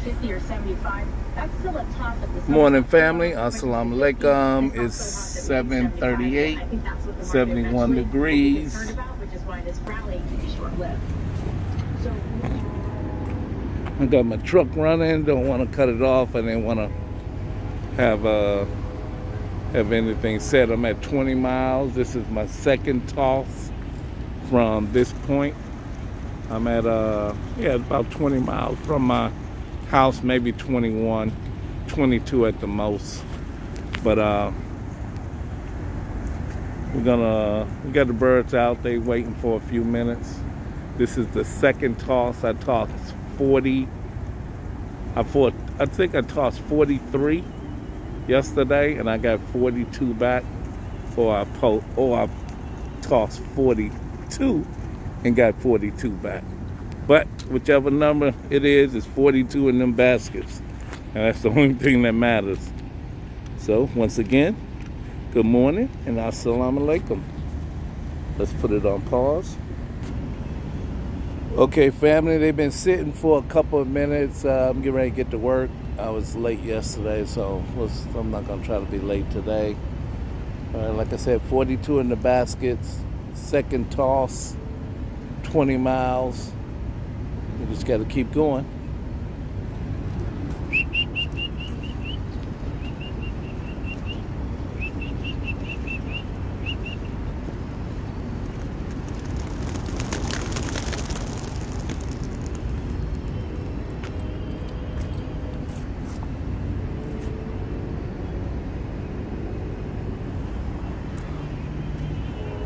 60 or 75. That's still a top of the Morning, family. Assalamu alaikum. It's 7:38, 71 degrees. Which is why this rally can be short-lived. I got my truck running. Don't want to cut it off. I didn't want to have anything set. I'm at 20 miles. This is my second toss from this point. I'm at about 20 miles from my house, maybe 21, 22 at the most. But we got the birds out. They waiting for a few minutes. This is the second toss. I tossed 40. I think I tossed 43 yesterday, and I got 42 back. Or I tossed 42 and got 42 back. But whichever number it is, it's 42 in them baskets. And that's the only thing that matters. So, once again, good morning and assalamu alaikum. Let's put it on pause. Okay, family, they've been sitting for a couple of minutes. I'm getting ready to get to work. I was late yesterday, so I'm not going to try to be late today. Like I said, 42 in the baskets. Second toss, 20 miles. We just got to keep going.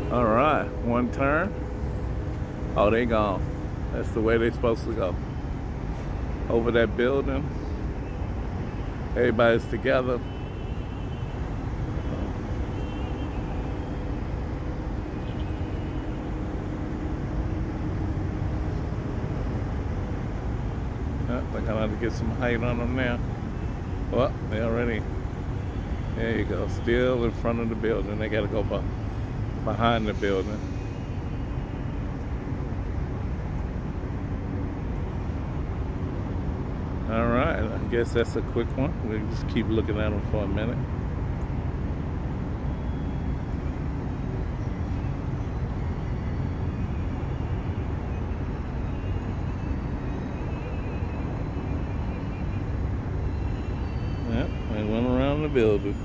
All right, one turn. Oh, they gone. That's the way they're supposed to go. Over that building. Everybody's together. They're gonna have to get some height on them now. Well, they already, there you go. Still in front of the building. They gotta go behind the building. All right, I guess that's a quick one. We'll just keep looking at them for a minute. Yep, they went around the building.